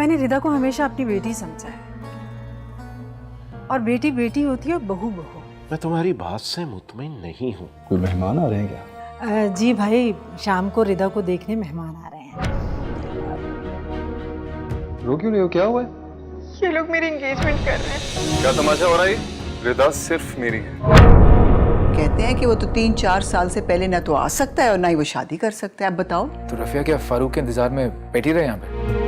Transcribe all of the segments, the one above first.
मैंने रिदा को हमेशा अपनी बेटी समझा है, और बेटी बेटी होती है और बहू बहू। मैं तुम्हारी बात से मुतमईन नहीं हूँ। कोई मेहमान आ रहे हैं क्या? जी भाई, शाम को रिदा को देखने मेहमान आ रहे हैं। रो क्यों नहीं हो, क्या हुआ है? ये लोग मेरी एंगेजमेंट कर रहे हैं। क्या तमाशा हो रहा है? रिदा सिर्फ मेरी है। कहते हैं कि वो तो 3-4 साल से पहले ना तो आ सकता है और ना ही वो शादी कर सकता है। आप बताओ। तो रफिया क्या फारूक के इंतजार में बैठी रहे यहाँ पे?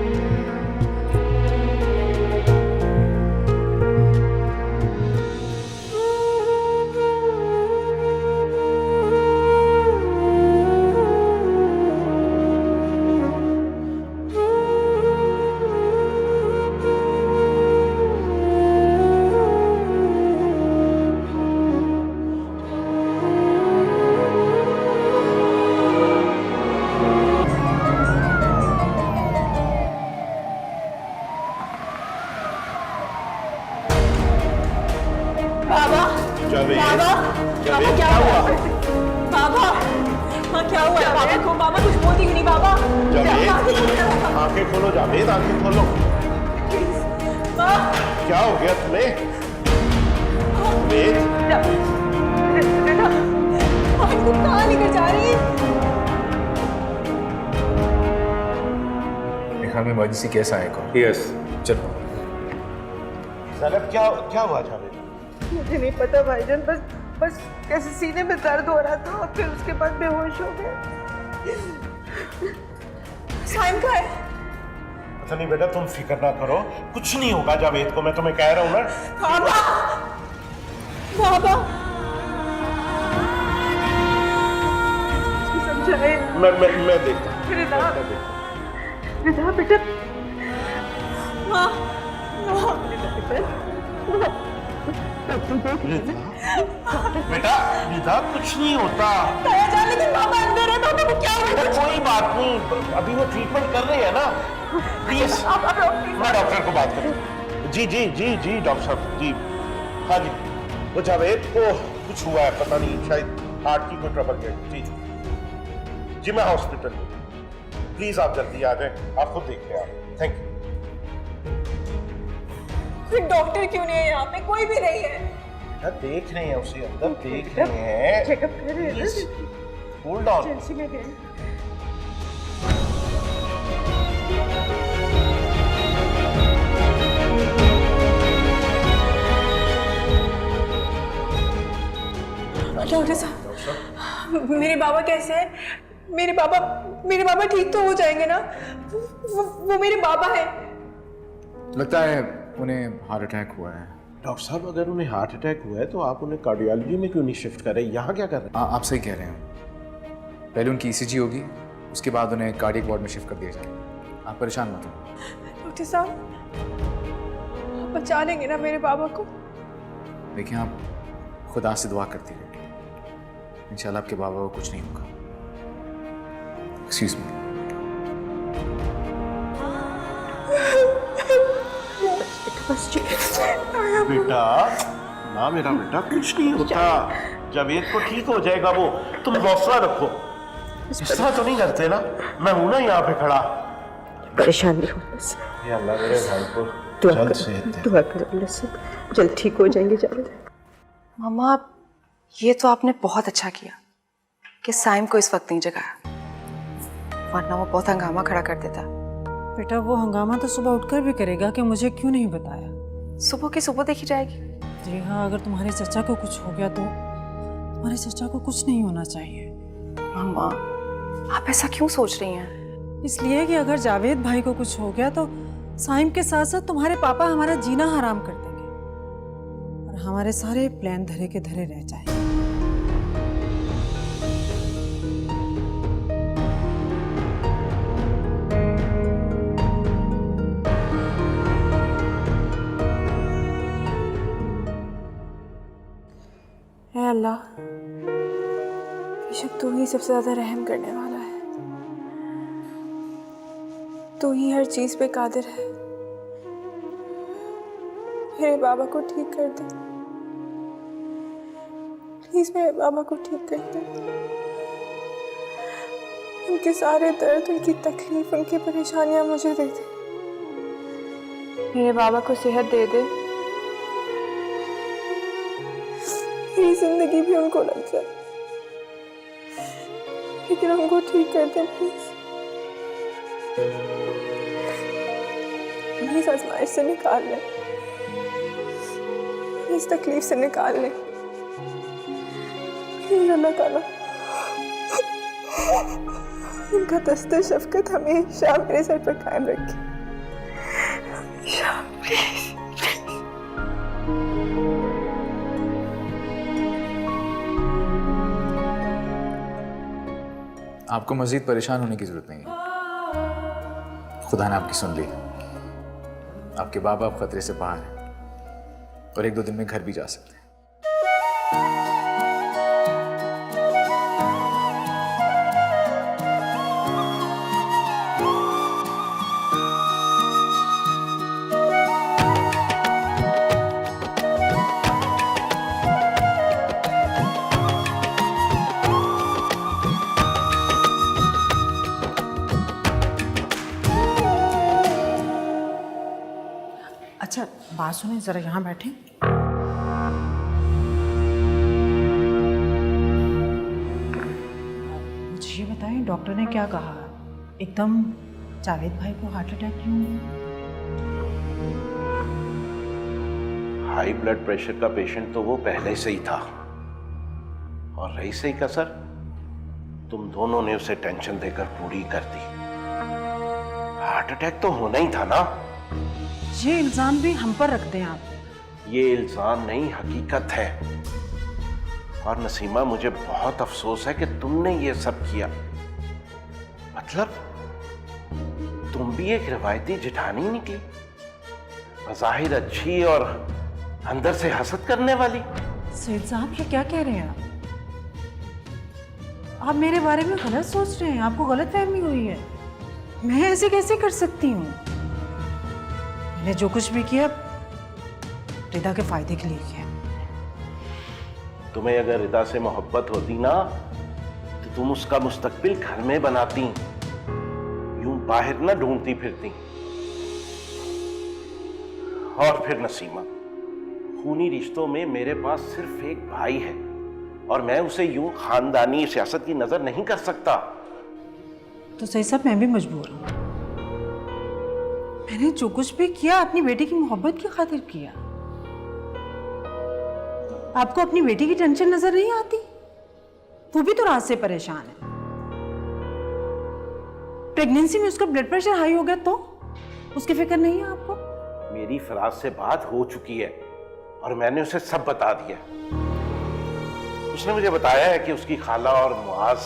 बाबा कुछ बोलती नहीं। बाबा आंखें खोलो जावेद, आंखें खोलो। क्या हो गया तुम्हें? तुम कहाँ लेकर जा रही है? घर में इमरजेंसी केस आएगा। यस, चलो। ज़ैनब क्या हुआ जावेद? मुझे नहीं पता भाईजान, बस कैसे सीने में दर्द हो रहा था और फिर उसके बाद बेहोश हो गया। साइम का है? पता नहीं बेटा, तुम फिक्र ना करो, कुछ नहीं होगा जावेद को, मैं तुम्हें कह रहा हूँ ना। बाबा बाबा समझाए। मैं देखता हूँ। रिदा बेटा, माँ बेटा रिदा कुछ नहीं होता। लेकिन बाबा अंदर है, बाबा को क्या हुआ? कोई बात नहीं, अभी वो ट्रीटमेंट कर रहे हैं ना। प्लीज मैं डॉक्टर को बात करूँ। जी डॉक्टर साहब जी। हाँ जी, वो जावेद को कुछ हुआ है, पता नहीं, शायद हार्ट की कोई ट्रबल है। जी मैं हॉस्पिटल में, प्लीज आप जल्दी आ जाएं, आप खुद देख ले आप। Thank you. फिर डॉक्टर क्यों नहीं है यहाँ पे? कोई भी नहीं है। देख रहे हैं उसे, अंदर देख रहे हैं, चेकअप कर रहे हैं। Hold on. एजेंसी में गए। डॉक्टर साहब, मेरे बाबा कैसे हैं? मेरे बाबा ठीक तो हो जाएंगे ना? वो मेरे बाबा हैं। लगता है उन्हें हार्ट अटैक हुआ है। डॉक्टर साहब, अगर उन्हें हार्ट अटैक हुआ है तो आप उन्हें कार्डियोलॉजी में क्यों नहीं शिफ्ट कर रहे? यहाँ क्या कर रहे हैं? आप सही कह रहे हैं। पहले उनकी ईसीजी होगी, उसके बाद उन्हें कार्डियक वार्ड में शिफ्ट कर दिया जाएगा। आप परेशान मत हो। डॉक्टर साहब, आप बचा लेंगे ना मेरे बाबा को? देखिए, आप खुदा से दुआ करती रहिए, इंशाल्लाह आपके बाबा को कुछ नहीं होगा। Excuse me. बेटा ना, मेरा बेटा कुछ नहीं होता, जावेद को ठीक हो जाएगा वो, तुम हौसला रखो। इस तरह तो नहीं करते ना, मैं हूं ना यहाँ पे खड़ा। परेशान नहीं हो बस। ये अल्लाह मेरे भाई को जल्द सेहत दे। दुआ करो अल्लाह से, जल्द ठीक हो जाएंगे। जल्द। मामा, ये तो आपने बहुत अच्छा किया कि साइम को इस वक्त नहीं जगाया, वरना वो बहुत हंगामा खड़ा कर देता। बेटा वो हंगामा तो सुबह उठकर भी करेगा कि मुझे क्यों नहीं बताया। सुबह की सुबह देखी जाएगी। जी हाँ, अगर तुम्हारे चचा को कुछ हो गया तो तुम्हारे चचा को कुछ नहीं होना चाहिए। मामा, आप ऐसा क्यों सोच रही हैं? इसलिए कि अगर जावेद भाई को कुछ हो गया तो साइम के साथ साथ तुम्हारे पापा हमारा जीना हराम कर देंगे और हमारे सारे प्लान धरे के धरे रह जाएंगे। ऐ अल्लाह, बेशक तू ही सबसे ज्यादा रहम करने वाला है। तू ही हर चीज पे कादिर है। मेरे बाबा को ठीक कर दे प्लीज, मेरे बाबा को ठीक कर दे। उनके सारे दर्द, उनकी तकलीफ, उनकी परेशानियां मुझे दे दे। मेरे बाबा को सेहत दे दे, मेरी जिंदगी भी उनको लग जाए, लेकिन उनको ठीक कर दे प्लीज। इस आजमाइश से निकाल ले, इस तकलीफ से निकाल ले प्लीज अल्लाह ताला। उनका दस्ते शफकत हमेशा मेरे सर पर कायम रखे। आपको मजीद परेशान होने की जरूरत नहीं है। खुदा ने आपकी सुन ली। आपके बाबा अब खतरे से बाहर हैं और 1-2 दिन में घर भी जा सकते हैं। अच्छा बात सुने, जरा यहाँ बैठे। मुझे ये बताएं, डॉक्टर ने क्या कहा? एकदम जावेद भाई को हार्ट अटैक क्यों हुआ? हाई ब्लड प्रेशर का पेशेंट तो वो पहले से ही था, और रही सही कसर तुम दोनों ने उसे टेंशन देकर पूरी कर दी। हार्ट अटैक तो होना ही था ना। ये इल्जाम भी हम पर रखते हैं आप। ये इल्जाम नहीं, हकीकत है। और नसीमा, मुझे बहुत अफसोस है कि तुमने ये सब किया। मतलब तुम भी एक रिवायती जिठानी निकली, बज़ाहिर अच्छी और अंदर से हसद करने वाली। सैयद साहब ये क्या कह रहे हैं आप मेरे बारे में गलत सोच रहे हैं। आपको गलत फहमी हुई है। मैं ऐसे कैसे कर सकती हूँ? मैंने जो कुछ भी किया रिदा के फायदे के लिए किया। तुम्हें अगर रिदा से मोहब्बत होती ना, तो तुम उसका मुस्तकबिल घर में बनाती, यूं बाहर ना ढूंढती फिरती। और फिर नसीमा, खूनी रिश्तों में मेरे पास सिर्फ एक भाई है, और मैं उसे यूं खानदानी सियासत की नजर नहीं कर सकता। तो सही साहब, मैं भी मजबूर हूँ। मैंने जो कुछ भी किया अपनी बेटी की मोहब्बत की खातिर किया। आपको अपनी बेटी की टेंशन नजर नहीं आती? वो भी तो रात से परेशान है। प्रेगनेंसी में उसका ब्लड प्रेशर हाई हो गया तो उसकी फिक्र नहीं है आपको? मेरी फराज से बात हो चुकी है और मैंने उसे सब बता दिया। उसने मुझे बताया है कि उसकी खाला और मुआज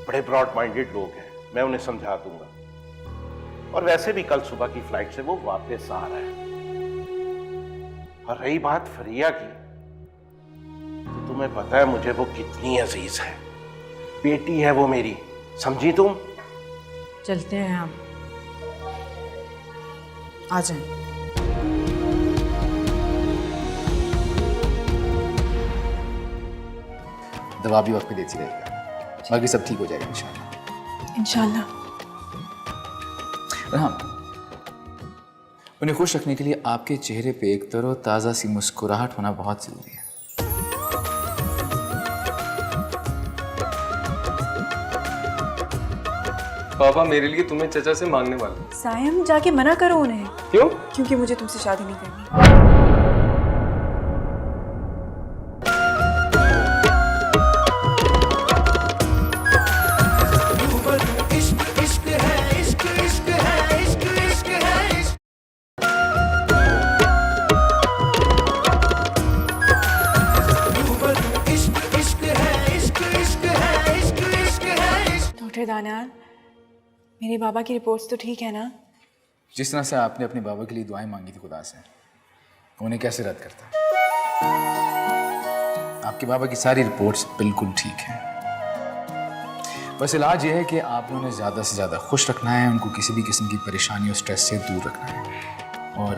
बड़े ब्रॉड माइंडेड लोग हैं, मैं उन्हें समझा दूंगा। और वैसे भी कल सुबह की फ्लाइट से वो वापस आ रहा है। और रही बात फरिया की, तो तुम्हें पता है मुझे वो कितनी अजीज है। बेटी है वो मेरी, समझी तुम? चलते हैं हम, आ जाएं। दवा भी वक्त पे देती रहेगा, बाकी सब ठीक हो जाएगा इंशाल्लाह। इंशाल्लाह। हाँ, उन्हें खुश रखने के लिए आपके चेहरे पे एक तरोताज़ा सी मुस्कुराहट होना बहुत जरूरी है। पापा मेरे लिए तुम्हें चचा से मांगने वाला। सायम, जाके मना करो उन्हें। क्यों? क्योंकि मुझे तुमसे शादी नहीं करनी। डॉक्टर दानियाल, मेरे बाबा की रिपोर्ट्स तो ठीक है ना? जिस तरह से आपने अपने बाबा के लिए दुआएं मांगी थी खुदा से, उन्हें कैसे रद्द करता? आपके बाबा की सारी रिपोर्ट्स बिल्कुल ठीक हैं। बस इलाज ये है कि आपने उन्हें ज़्यादा से ज़्यादा खुश रखना है, उनको किसी भी किस्म की परेशानी और स्ट्रेस से दूर रखना है, और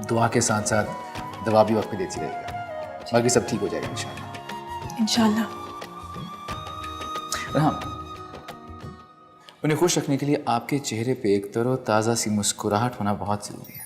दुआ के साथ साथ दवा भी वक्त पे देती रहेगा, बाकी सब ठीक हो जाएगा इंशाल्लाह। इंशाल्लाह। हाँ, उन्हें खुश रखने के लिए आपके चेहरे पे एक तरोताज़ा सी मुस्कुराहट होना बहुत ज़रूरी है।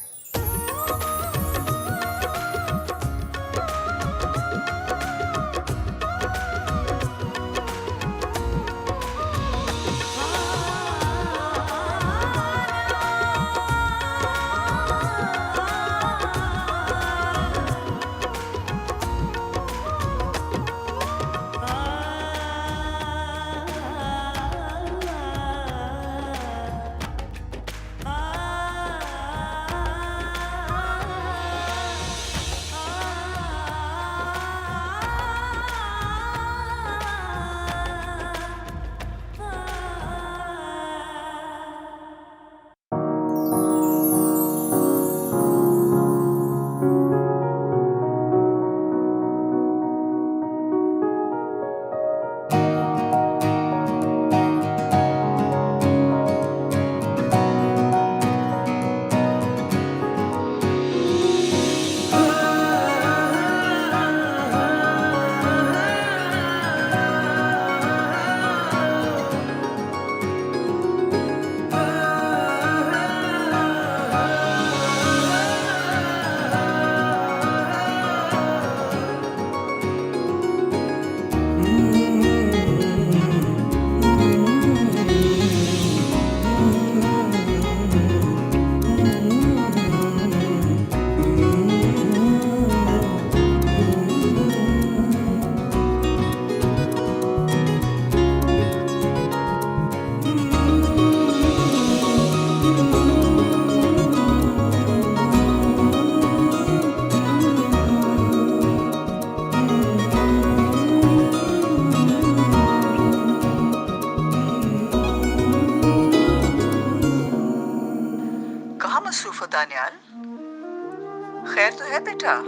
बेटा,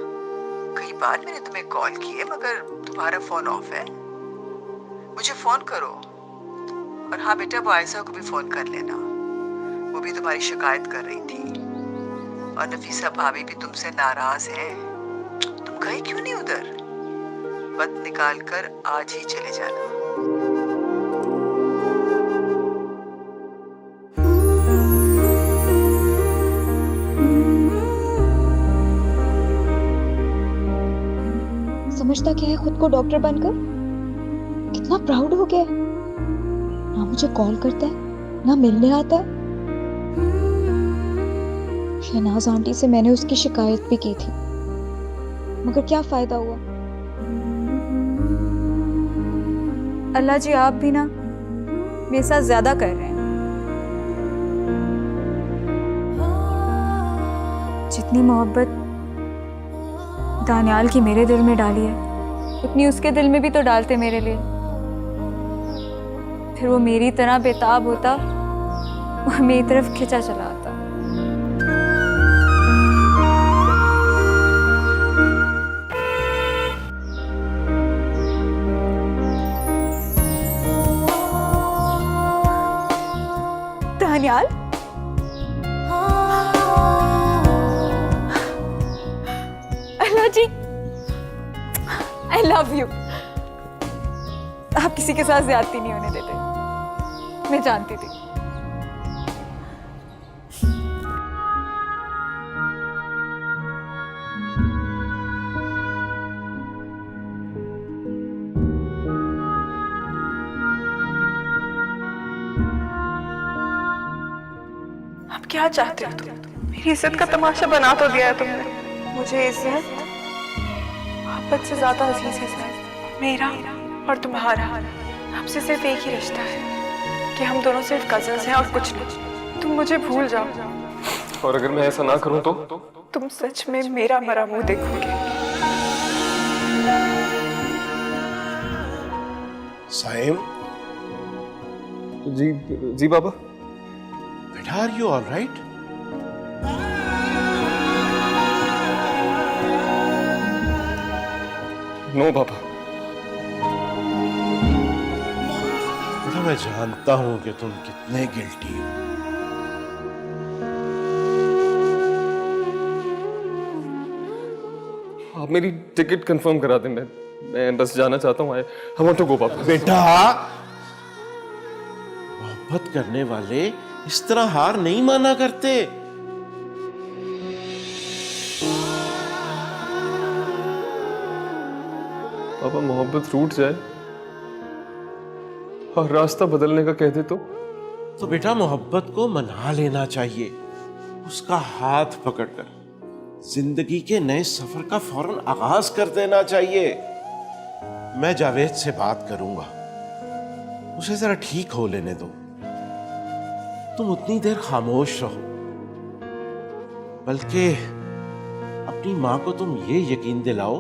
कई बार मैंने तुम्हें कॉल की है मगर तुम्हारा फोन ऑफ है। मुझे फोन करो। और हाँ बेटा, वो आयशा को भी फोन कर लेना, वो भी तुम्हारी शिकायत कर रही थी। और नफीसा भाभी भी तुमसे नाराज है। तुम गए क्यों नहीं उधर? वक्त निकाल कर आज ही चले जाना। समझता क्या है खुद को डॉक्टर बनकर? कितना प्राउड हो गया। ना मुझे कॉल करता है, ना मिलने आता है। शहनाज आंटी से मैंने उसकी शिकायत भी की थी, मगर क्या फायदा हुआ। अल्लाह जी, आप भी ना मेरे साथ ज्यादा कर रहे हैं। जितनी मोहब्बत दानियाल की मेरे दिल में डाली है, उतनी उसके दिल में भी तो डालते मेरे लिए। फिर वो मेरी तरह बेताब होता और मेरी तरफ खिंचा चला आता। दानियाल, अल्लाह जी, आई लव यू। आप किसी के साथ ज्यादती नहीं होने देते, मैं जानती थी। अब क्या चाहते हो तुम? मेरी इज्जत का तमाशा बना तो दिया है तुमने। मुझे इज्जत मोहब्बत से ज्यादा अजीज है मेरा और तुम्हारा। हमसे सिर्फ एक ही रिश्ता है कि हम दोनों सिर्फ कजन्स हैं और कुछ नहीं। तुम मुझे भूल जाओ। और अगर मैं ऐसा ना करूं तो? तुम सच में मेरा मरा मुंह देखोगे। साइम, जी जी बाबा। बेटा, आर यू ऑलराइट? नो बाबा। बेटा, मैं जानता हूं कि तुम कितने गिल्टी हो। आप मेरी टिकट कंफर्म करा दें। मैं बस जाना चाहता हूँ। आई वांट टू गो बाबा। बेटा, मोहब्बत करने वाले इस तरह हार नहीं माना करते। पापा, मोहब्बत रूठ जाए और रास्ता बदलने का कह दे तो बेटा, मोहब्बत को मना लेना चाहिए, उसका हाथ पकड़कर जिंदगी के नए सफर का फौरन आगाज कर देना चाहिए। मैं जावेद से बात करूंगा, उसे जरा ठीक हो लेने दो। तुम उतनी देर खामोश रहो, बल्कि अपनी मां को तुम ये यकीन दिलाओ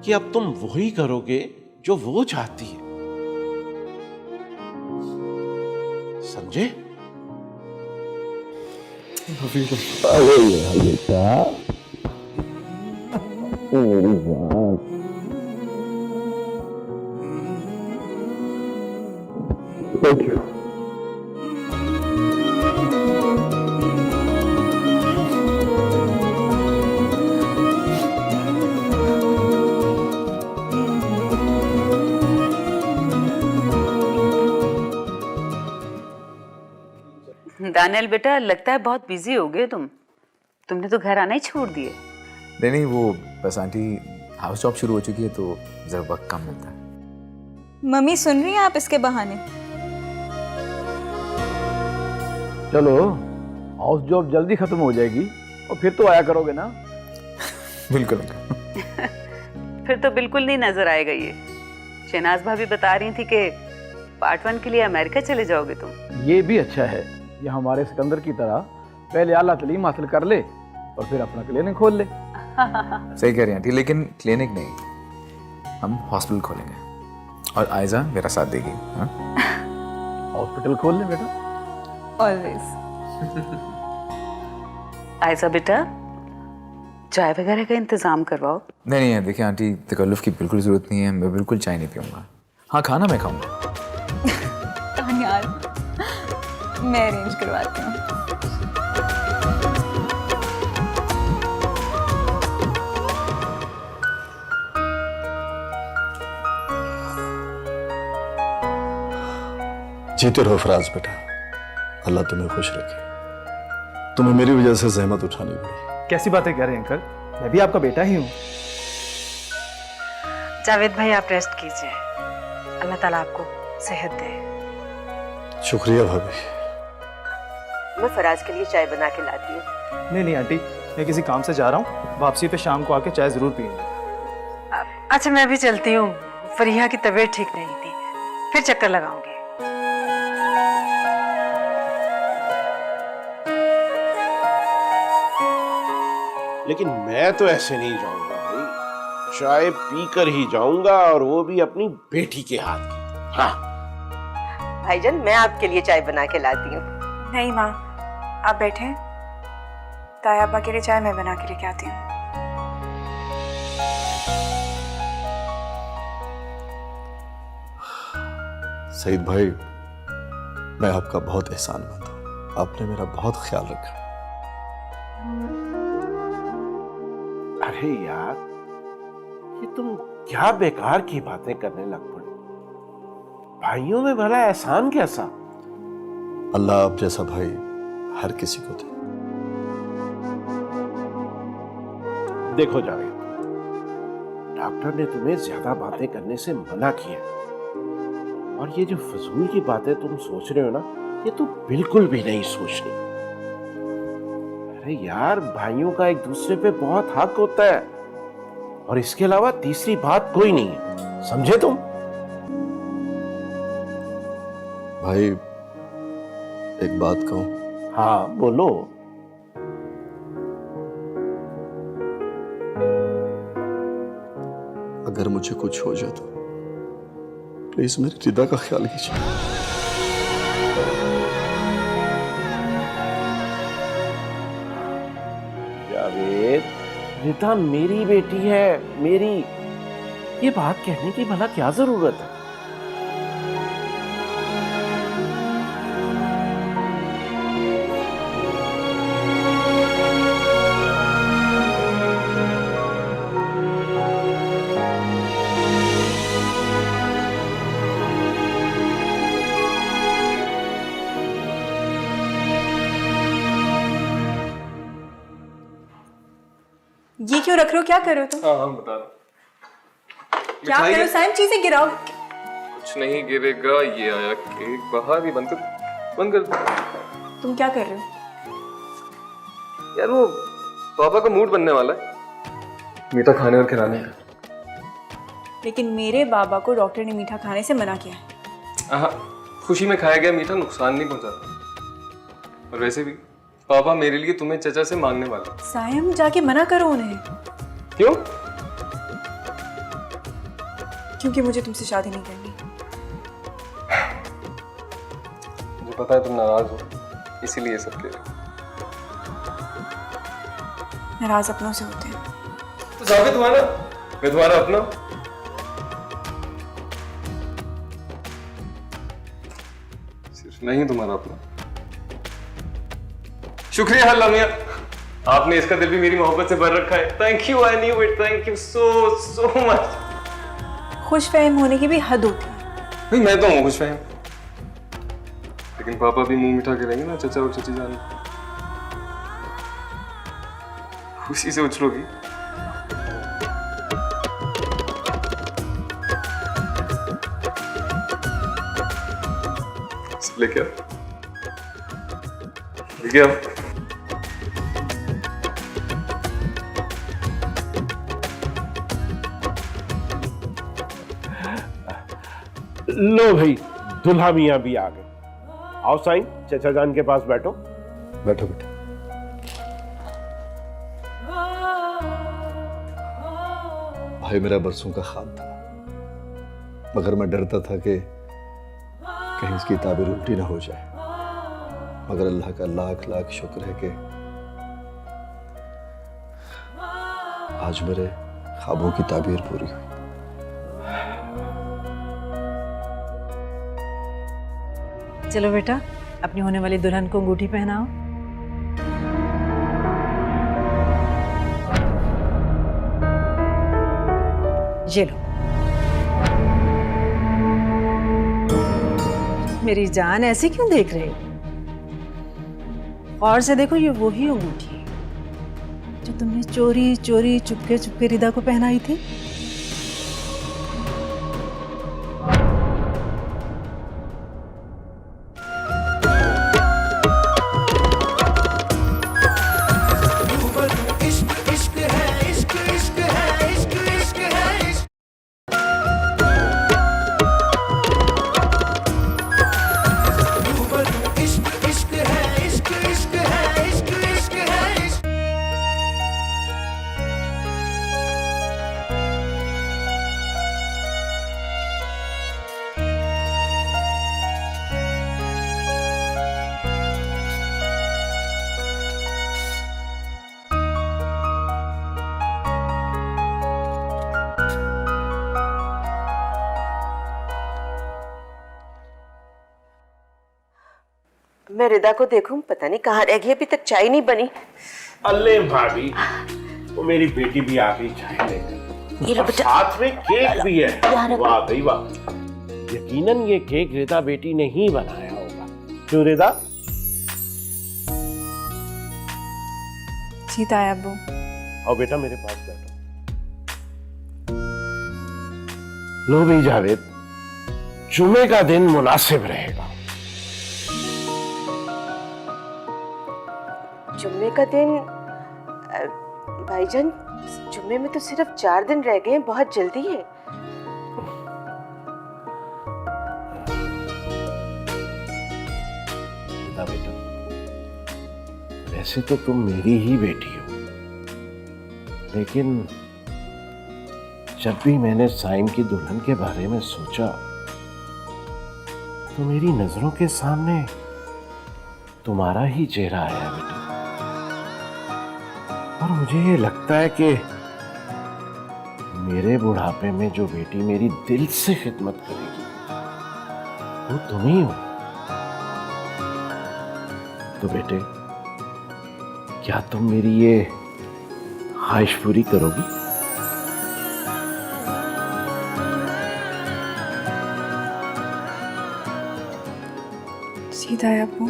कि अब तुम वही करोगे जो वो चाहती है। समझे? Thank you. दानियल बेटा, लगता है बहुत बिजी हो गए तुमने तो घर आना ही छोड़ दिए। नहीं, वो बस आंटी हाउस जॉब शुरू हो चुकी है तो जरा वक्त कम मिलता है। मम्मी सुन रही हैं आप इसके बहाने? चलो, हाउस जॉब जल्दी खत्म हो जाएगी और फिर तो आया करोगे ना? बिल्कुल। फिर तो बिल्कुल नहीं नजर आएगा ये। शहनाज भाभी बता रही थी कि पार्ट 1 के लिए अमेरिका चले जाओगे तुम। ये भी अच्छा है, ये हमारे सिकंदर की तरह पहले आला तालीम हासिल कर ले और फिर अपना क्लिनिक खोल ले। सही कह रही हैं आंटी, लेकिन क्लिनिक नहीं, हम हॉस्पिटल खोलेंगे और आयजा मेरा साथ देगी। हॉस्पिटल खोल ले बेटा। ऑलवेज। आयशा बेटा, चाय वगैरह का इंतजाम करवाओ। नहीं नहीं देखिए आंटी, तकल्लुफ की बिल्कुल ज़रूरत नहीं है, मैं बिल्कुल चाय नहीं पीऊँगा। हाँ खाना मैं खाऊँगा। यार मैं अरेंज करवाती हूँ। जीते रहो फराज बेटा, अल्लाह तुम्हें खुश रखे। तुम्हें मेरी वजह से जहमत उठानी पड़ी। कैसी बातें कह रहे हैं अंकल, मैं भी आपका बेटा ही हूँ। जावेद भाई आप रेस्ट कीजिए, अल्लाह ताला आपको सेहत दे। शुक्रिया भाभी। मैं फराज के लिए चाय बना के लाती हूँ। नहीं नहीं आंटी, मैं किसी काम से जा रहा हूँ, वापसी पे शाम को आके चाय जरूर पीऊंगा। अच्छा मैं भी चलती हूँ, फरिया की तबीयत ठीक नहीं थी, फिर चक्कर लगाऊंगी। लेकिन मैं तो ऐसे नहीं जाऊंगा भाई, चाय पीकर ही जाऊंगा, और वो भी अपनी बेटी के हाथ की। हाँ भाईजान मैं आपके लिए चाय बना के लाती हूँ। नहीं माँ, आप बैठे, ताया अब्बा के लिए चाय मैं बना के लेके आती हूँ। सईद भाई, मैं आपका बहुत एहसानमंद हूँ, आपने मेरा बहुत ख्याल रखा। अरे यार, ये तुम क्या बेकार की बातें करने लग पड़े। भाइयों में भला एहसान कैसा? अल्लाह आप जैसा भाई हर किसी को दे। देखो जावेद, डॉक्टर ने तुम्हें ज्यादा बातें करने से मना किया, और ये जो फजूल की बातें तुम सोच रहे हो ना, ये तो बिल्कुल भी नहीं सोचनी। अरे यार, भाइयों का एक दूसरे पे बहुत हक होता है, और इसके अलावा तीसरी बात कोई नहीं है, समझे तुम? भाई एक बात कहूं? हाँ बोलो। अगर मुझे कुछ हो जाए तो प्लीज मेरी रिदा का ख्याल कीजिए। जावेद, रिदा मेरी बेटी है, मेरी। ये बात कहने की भला क्या जरूरत है? ये क्यों रख रहे हो, क्या कर रहे हो तुम? हाँ हाँ बता रहा हूँ। क्या कर रहे हो साइम, चीजें गिराओ। कुछ नहीं गिरेगा, ये आया केक बाहर ही बंद कर दो। तुम क्या कर रहे हो? यार वो पापा का मूड बनने वाला है, मीठा खाने और खिलाने का। लेकिन मेरे बाबा को डॉक्टर ने मीठा खाने से मना किया है। हाँ, खुशी में खाया गया मीठा नुकसान नहीं पहुंचाता। और वैसे भी पापा मेरे लिए तुम्हें चचा से मांगने वाले। सायम जाके मना करो उन्हें। क्यों? क्योंकि मुझे तुमसे शादी नहीं करनी। मुझे पता है तुम नाराज हो, इसीलिए सब कह रहे हो। नाराज अपनों से होते हैं। तो जावेद तुम्हारा, मैं तुम्हारा अपना। सिर्फ नहीं तुम्हारा अपना। शुक्रिया अल्लाह मियां, आपने इसका दिल भी मेरी मोहब्बत से भर रखा है। Thank you, I knew it, thank you so much. खुशफहम होने की भी हद होती है। नहीं मैं तो हूँ खुशफहम, लेकिन पापा भी मुंह मिठा के रहेंगे ना चचा और चची जान। खुशी से उछलोगी। लेके आओ। लो भाई, दुल्हा मियां भी आ गए। आओ साईं, चचा जान के पास बैठो। बैठो बेटा। भाई मेरा बरसों का ख्वाब था, मगर मैं डरता था कि कहीं इसकी ताबीर उल्टी ना हो जाए। मगर अल्लाह का लाख लाख शुक्र है कि आज मेरे ख्वाबों की ताबीर पूरी हुई। चलो बेटा, अपनी होने वाली दुल्हन को अंगूठी पहनाओ। ये लो। मेरी जान, ऐसे क्यों देख रहे हो? गौर से देखो, ये वही अंगूठी है जो तुमने चोरी चोरी चुपके चुपके रिदा को पहनाई थी। मैं रिदा को देखूं, पता नहीं कहाँ रह गई, अभी तक चाय नहीं बनी। अल्ले भाभी, वो मेरी बेटी भी आ गई चाय लेकर। ये लो बेटा। साथ में केक भी है। वाह भाई वाह, यकीनन ये केक रिदा बेटी ने ही बनाया होगा। क्यों रिदा? जीता है अब्बू। आओ बेटा मेरे पास बैठो। लो भी जावेद, जुमे का दिन मुनासिब रहेगा। जुम्मे का दिन? भाईजान, जुम्मे में तो सिर्फ 4 दिन रह गए हैं, बहुत जल्दी है। बेटा, वैसे तो तुम मेरी ही बेटी हो, लेकिन जब भी मैंने साइम की दुल्हन के बारे में सोचा तो मेरी नजरों के सामने तुम्हारा ही चेहरा आया बेटा। और मुझे ये लगता है कि मेरे बुढ़ापे में जो बेटी मेरी दिल से खिदमत करेगी वो तुम ही हो। तो बेटे, क्या तुम मेरी ये ख्वाहिश पूरी करोगी? सीधा है अब्बू,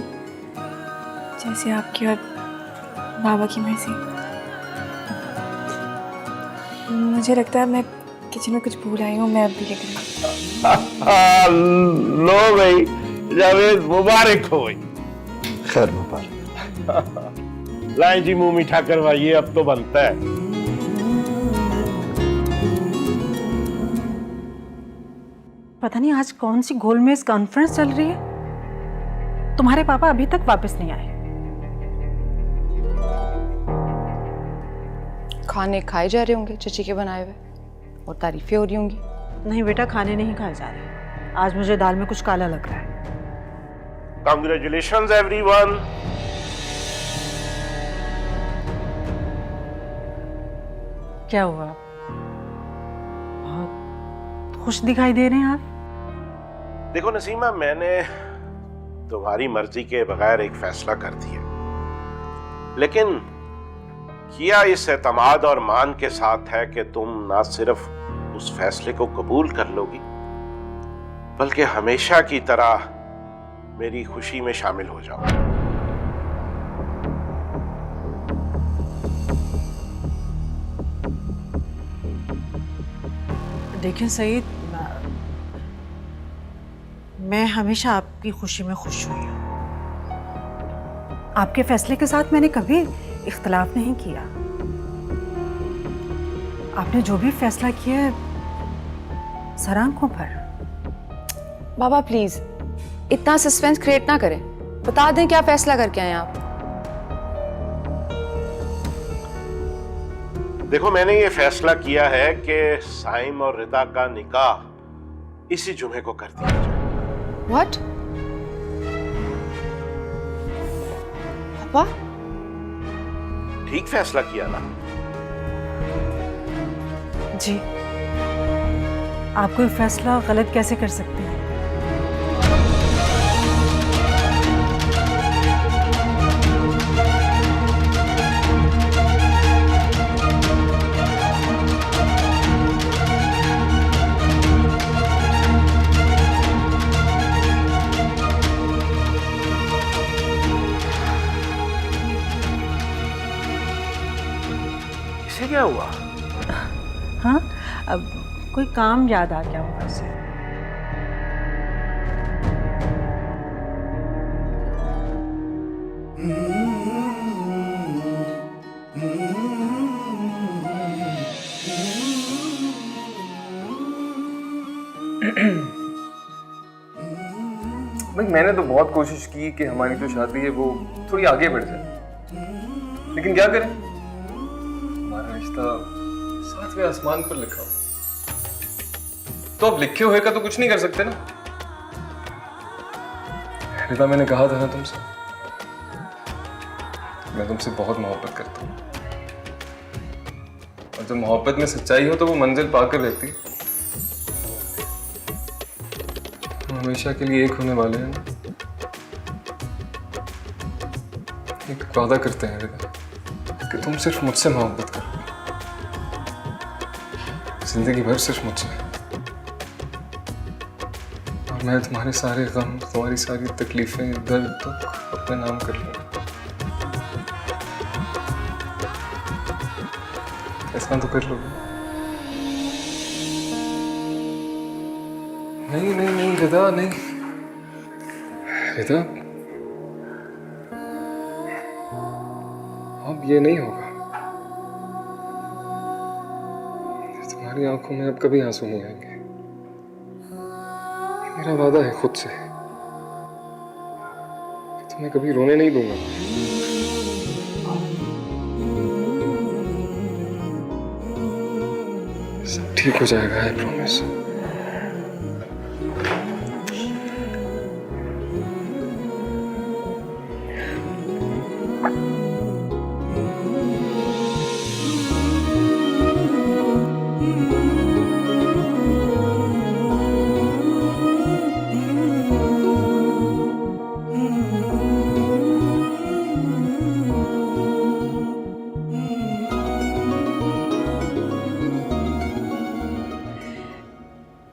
जैसे आपकी और बाबा की मर्जी। मुझे लगता है मैं किचन में कुछ भूल आई हूँ, मैं अभी लेकर लो भाई जावेद, मुबारक हो भाई। खैर मुबारक। लाए जी, मुंह मीठा करवाइए, अब तो बनता है। पता नहीं आज कौन सी गोलमेज कॉन्फ्रेंस चल रही है। तुम्हारे पापा अभी तक वापस नहीं आए। खाने खाए जा रहे होंगे चची के बनाए हुए, और तारीफें हो रही होंगी। नहीं बेटा, खाने नहीं खाए जा रहे। आज मुझे दाल में कुछ काला लग रहा है। Congratulations everyone. क्या हुआ? बहुत खुश दिखाई दे रहे हैं आप। देखो नसीमा, मैंने तुम्हारी मर्जी के बगैर एक फैसला कर दिया, लेकिन किया इस एतमाद और मान के साथ है कि तुम ना सिर्फ उस फैसले को कबूल कर लोगी, बल्कि हमेशा की तरह मेरी खुशी में शामिल हो जाओ। देखिए सईद, मैं हमेशा आपकी खुशी में खुश हुई हूँ। आपके फैसले के साथ मैंने कभी इख्तलाफ नहीं किया। आपने जो भी फैसला किया है, सर आंखों पर। बाबा प्लीज इतना सस्पेंस क्रिएट ना करें, बता दें क्या फैसला करके आए आप। देखो, मैंने ये फैसला किया है कि साइम और रिदा का निकाह इसी जुमे को कर दिया जाए। What? पापा? ठीक फैसला किया ना? जी, आप कोई फैसला गलत कैसे कर सकते हैं? इसे क्या हुआ? हाँ, अब कोई काम याद आ गया होगा उसे। भाई मैंने तो बहुत कोशिश की कि हमारी जो शादी है वो थोड़ी आगे बढ़ जाए, लेकिन क्या करें, हमारा रिश्ता 7वें आसमान पर लिखा हो। तो अब लिखे हुए का तो कुछ नहीं कर सकते ना। रिता, मैंने कहा था ना तुमसे, मैं तुमसे बहुत मोहब्बत करता हूँ, और जब मोहब्बत में सच्चाई हो तो वो मंजिल पाकर रहती है। हम हमेशा के लिए एक होने वाले हैं ना। एक वादा करते हैं रिता कि तुम सिर्फ मुझसे मोहब्बत करो, जिंदगी भर सिर्फ मुझसे, और मैं तुम्हारे सारे गम, तुम्हारी सारी तकलीफें, दर्द, दुख अपने नाम कर लूंगा। ऐसा तो कर लोगे? नहीं नहीं नहीं रिता, नहीं रिता, अब ये नहीं होगा। तुम्हारी आंखों में अब कभी आंसू नहीं आएंगे, मेरा वादा है खुद से, तुम्हें कभी रोने नहीं दूंगा। सब ठीक हो जाएगा, आई प्रॉमिस।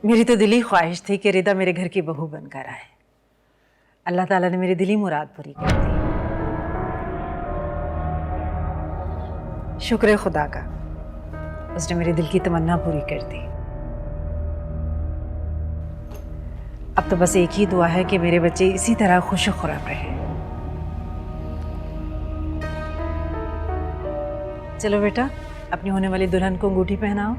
मेरी तो दिली ख्वाहिश थी कि रिदा मेरे घर की बहू बनकर आए। अल्लाह ताला ने मेरी दिली मुराद पूरी कर दी। शुक्र है खुदा का, उसने मेरे दिल की तमन्ना पूरी कर दी। अब तो बस एक ही दुआ है कि मेरे बच्चे इसी तरह खुश खुराम रहे। चलो बेटा, अपनी होने वाली दुल्हन को अंगूठी पहनाओ।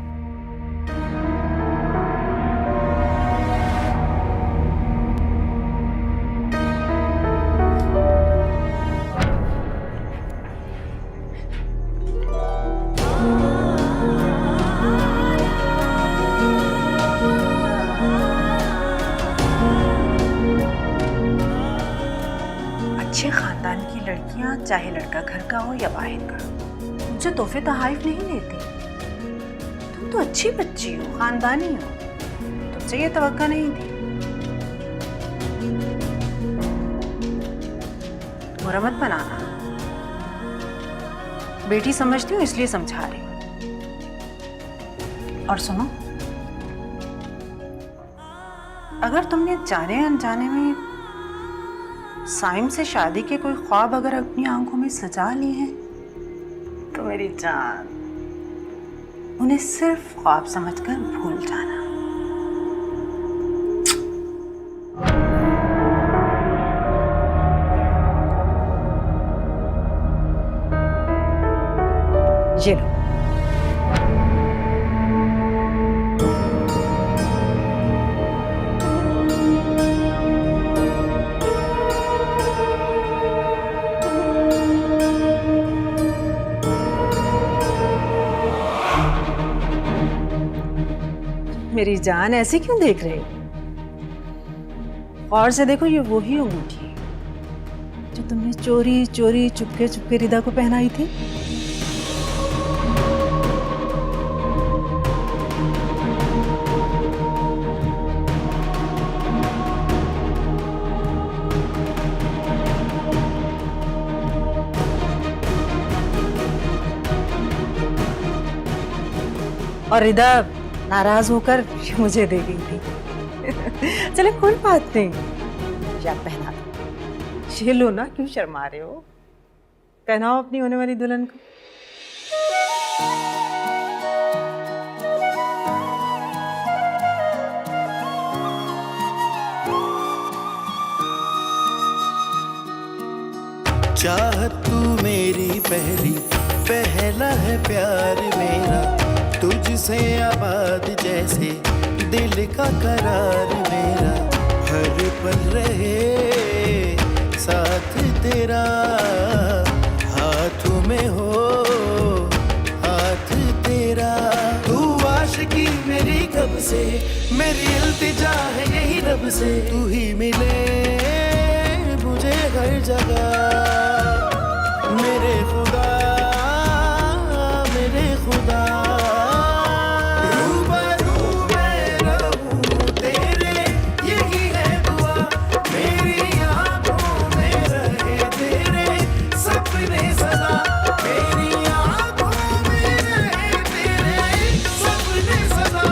अच्छे खानदान की लड़कियां, चाहे लड़का घर का हो या बाहर का, मुझे तोहफे तोहाइफ नहीं लेती। तुम तो अच्छी बच्ची हो, खानदानी हो, तुमसे ये तवक्का नहीं थी। बुरा मत बनाना, बेटी समझती हूँ इसलिए समझा रही हूँ। और सुनो, अगर तुमने जाने अनजाने में साइम से शादी के कोई ख्वाब अगर अपनी आंखों में सजा लिए हैं, तो मेरी जान, उन्हें सिर्फ ख्वाब समझकर भूल जाना। ये लो। मेरी जान, ऐसे क्यों देख रहे हो? और से देखो, ये वही अंगूठी है जो तुमने चोरी चोरी चुपके चुपके रिदा को पहनाई थी। और इधर नाराज होकर ये मुझे दे गई थी। चले कोई बात नहीं, या पहना दो। ये लो ना, क्यों शर्मा रहे हो? पहनाओ अपनी होने वाली दुल्हन को। चाहत तू मेरी पहली, पहला है प्यार मेरा, तुझसे आबाद जैसे दिल का करार मेरा, हर पल रहे साथ तेरा, हाथों में हो हाथ तेरा। तू आशिकी मेरी कब से, मेरी इल्तिजा है यही रब से, तू ही मिले मुझे हर जगह। मेरे खुदा रूबरू मैं रहूं तेरे, यही है दुआ मेरी आंखों में रहे तेरे सपने सदा, मेरी आंखों में रहे तेरे सपने सदा।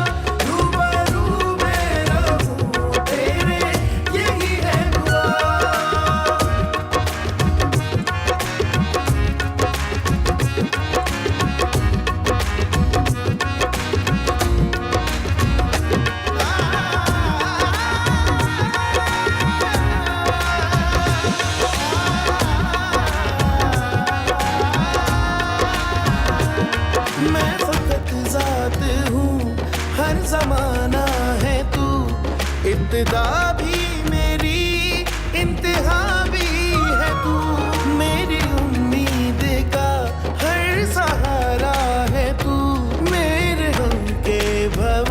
रूबरू मैं रहूं तेरे, यही है दुआ। मैं फकत जात हूँ, हर जमाना है तू, इब्तिदा भी मेरी इंतहा भी है तू, मेरी उम्मीद का हर सहारा है तू, मेरे गम के भव